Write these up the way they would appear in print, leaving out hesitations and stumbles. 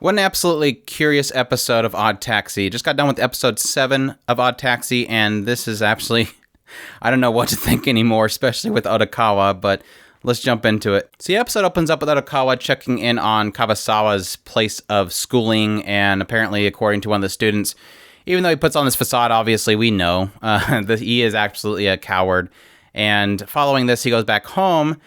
What an absolutely curious episode of Odd Taxi. Just got done with episode 7 of Odd Taxi, and this is absolutely... I don't know what to think anymore, especially with Odokawa, but let's jump into it. So the episode opens up with Odokawa checking in on Kawasawa's place of schooling, and apparently, according to one of the students, even though he puts on this facade, obviously we know that he is absolutely a coward. And following this, he goes back home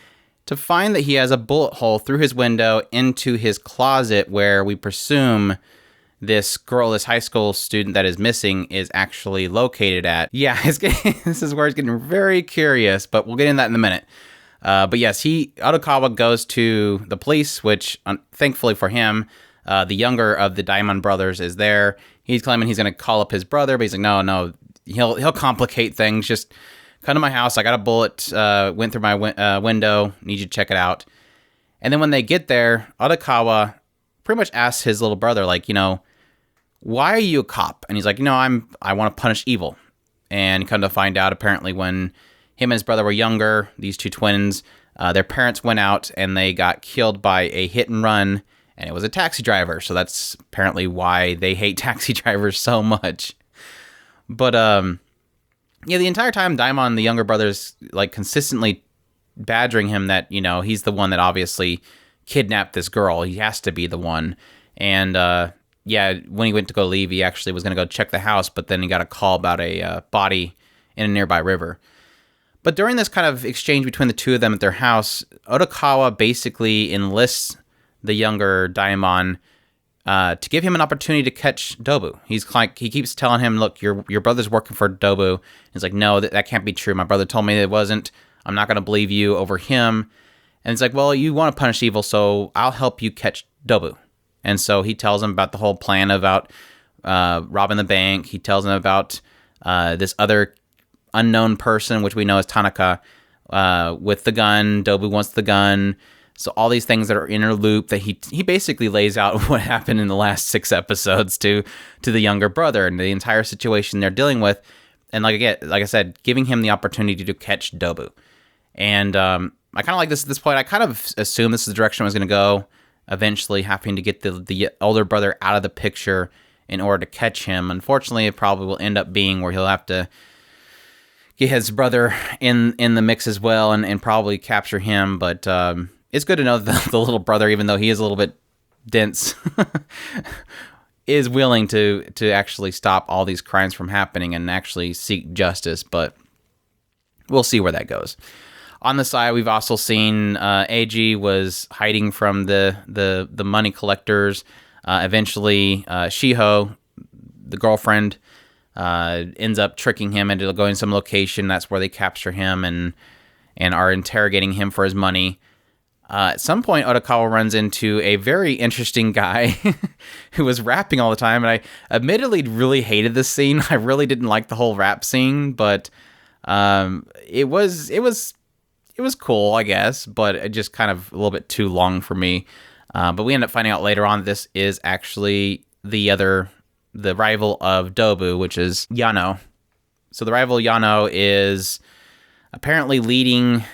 to find that he has a bullet hole through his window into his closet where we presume this girl, this high school student that is missing, is actually located at. Yeah, this is where it's getting very curious, but we'll get into that in a minute. But yes, Odokawa goes to the police, which thankfully for him, the younger of the Diamond brothers is there. He's claiming he's going to call up his brother, but he's like, no, he'll complicate things. Just come to my house. I got a bullet, went through my window. Need you to check it out. And then when they get there, Odokawa pretty much asks his little brother, like, why are you a cop? And he's like, I want to punish evil. And come to find out, apparently, when him and his brother were younger, these two twins, their parents went out and they got killed by a hit and run, and it was a taxi driver. So that's apparently why they hate taxi drivers so much. But, yeah, the entire time, Daimon, the younger brother's like consistently badgering him that, he's the one that obviously kidnapped this girl. He has to be the one. And, yeah, when he went to go leave, he actually was going to go check the house, but then he got a call about a body in a nearby river. But during this kind of exchange between the two of them at their house, Odokawa basically enlists the younger Daimon to give him an opportunity to catch Dobu. He keeps telling him, look, your brother's working for Dobu. He's like, no, that can't be true. My brother told me it wasn't. I'm not going to believe you over him. And it's like, well, you want to punish evil, so I'll help you catch Dobu. And so he tells him about the whole plan about robbing the bank. He tells him about this other unknown person, which we know is Tanaka, with the gun. Dobu wants the gun. So all these things that are inner loop that he basically lays out what happened in the last 6 episodes to the younger brother and the entire situation they're dealing with. And like I said, giving him the opportunity to catch Dobu. And I kind of like this at this point. I kind of assumed this is the direction I was going to go, eventually having to get the older brother out of the picture in order to catch him. Unfortunately, it probably will end up being where he'll have to get his brother in the mix as well and probably capture him. But it's good to know that the little brother, even though he is a little bit dense, is willing to actually stop all these crimes from happening and actually seek justice. But we'll see where that goes. On the side, we've also seen Eiji was hiding from the money collectors. Eventually, Shiho, the girlfriend, ends up tricking him into going to some location. That's where they capture him and are interrogating him for his money. At some point, Odokawa runs into a very interesting guy who was rapping all the time. And I admittedly really hated this scene. I really didn't like the whole rap scene, but it was cool, I guess, but it just kind of a little bit too long for me. But we end up finding out later on this is actually the rival of Dobu, which is Yano. So the rival Yano is apparently leading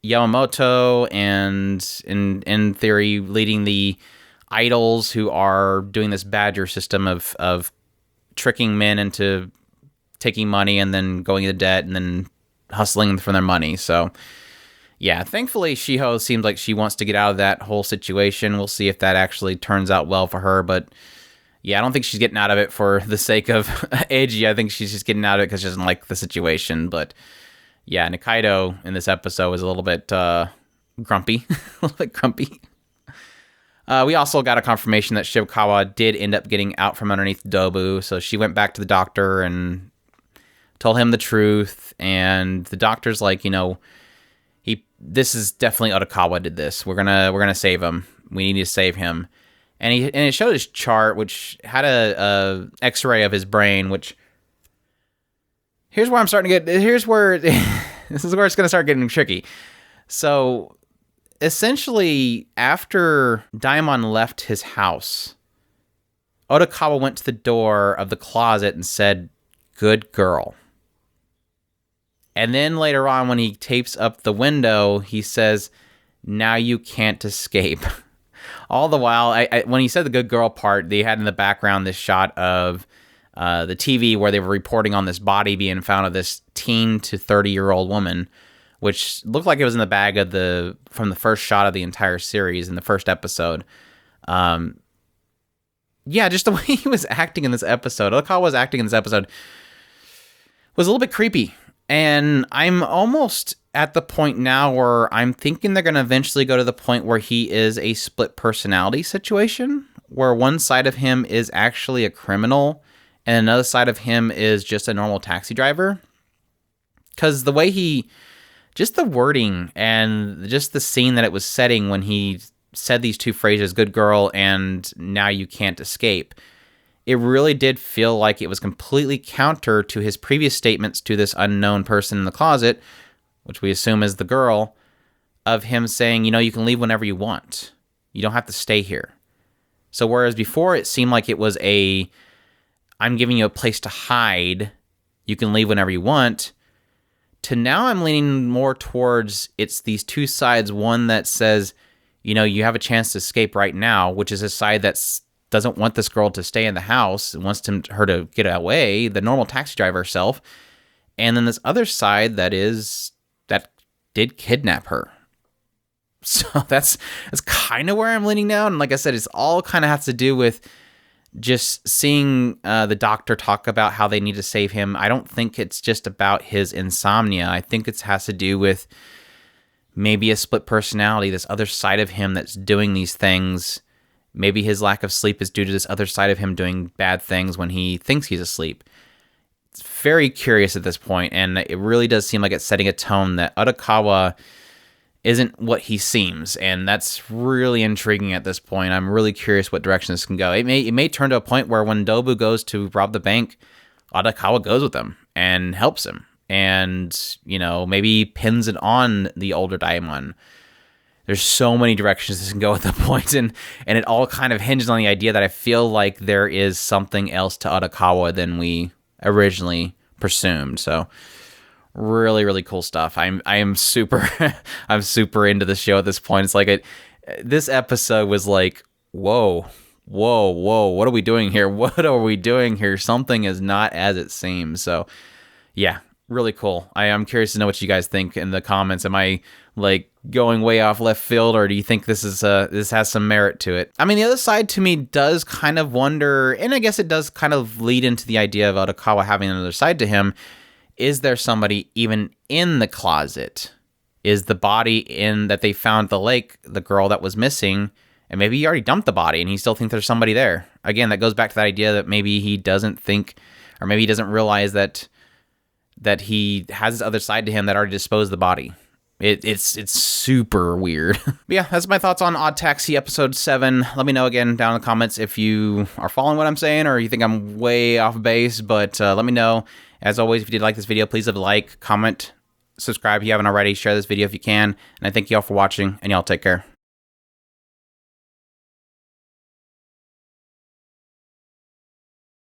Yamamoto and in theory leading the idols who are doing this badger system of tricking men into taking money and then going into debt and then hustling for their money. So yeah, thankfully Shiho seems like she wants to get out of that whole situation. We'll see if that actually turns out well for her, but yeah, I don't think she's getting out of it for the sake of Eiji. I think she's just getting out of it because she doesn't like the situation. But yeah, Nikaido in this episode was a little bit grumpy. A little bit grumpy. We also got a confirmation that Shibukawa did end up getting out from underneath Dobu. So she went back to the doctor and told him the truth. And the doctor's like, this is definitely Odokawa did this. We're gonna save him. We need to save him. And it showed his chart, which had a X-ray of his brain, which here's where I'm starting to get. Here's where this is where it's gonna start getting tricky. So essentially, after Daimon left his house, Odokawa went to the door of the closet and said, "Good girl." And then later on, when he tapes up the window, he says, "Now you can't escape." All the while, when he said the good girl part, they had in the background this shot of the TV where they were reporting on this body being found of this teen to 30-year-old woman, which looked like it was in the bag of from the first shot of the entire series in the first episode. Yeah, just the way he was acting in this episode, Odokawa was acting in this episode, was a little bit creepy. And I'm almost at the point now where I'm thinking they're going to eventually go to the point where he is a split personality situation, where one side of him is actually a criminal and another side of him is just a normal taxi driver. Because the way just the wording and just the scene that it was setting when he said these two phrases, good girl and now you can't escape, it really did feel like it was completely counter to his previous statements to this unknown person in the closet, which we assume is the girl, of him saying, you can leave whenever you want. You don't have to stay here. So whereas before it seemed like it was I'm giving you a place to hide, you can leave whenever you want, to now I'm leaning more towards it's these two sides, one that says, you have a chance to escape right now, which is a side that doesn't want this girl to stay in the house and wants her to get away, the normal taxi driver herself. And then this other side that did kidnap her. So that's kind of where I'm leaning now. And like I said, it's all kind of has to do with just seeing the doctor talk about how they need to save him. I don't think it's just about his insomnia. I think it has to do with maybe a split personality, this other side of him that's doing these things. Maybe his lack of sleep is due to this other side of him doing bad things when he thinks he's asleep. It's very curious at this point, and it really does seem like it's setting a tone that Odokawa isn't what he seems, and that's really intriguing at this point. I'm really curious what direction this can go. It may turn to a point where when Dobu goes to rob the bank, Odokawa goes with him and helps him, and maybe pins it on the older Daimon. There's so many directions this can go at the point, and it all kind of hinges on the idea that I feel like there is something else to Odokawa than we originally presumed. So really, really cool stuff. I am super I'm super into the show at this point. It's like this episode was like, whoa, what are we doing here? What are we doing here? Something is not as it seems. So yeah, really cool. I am curious to know what you guys think in the comments. Am I like going way off left field, or do you think this has some merit to it? I mean, the other side to me does kind of wonder, and I guess it does kind of lead into the idea of Odokawa having another side to him. Is there somebody even in the closet? Is the body that they found at the lake the girl that was missing? And maybe he already dumped the body and he still thinks there's somebody there. Again, that goes back to that idea that maybe he doesn't think, or maybe he doesn't realize that he has this other side to him that already disposed of the body. It's super weird. But yeah, that's my thoughts on Odd Taxi episode 7. Let me know again down in the comments if you are following what I'm saying or you think I'm way off base, but let me know. As always, if you did like this video, please leave a like, comment, subscribe if you haven't already, share this video if you can, and I thank you all for watching, and y'all take care.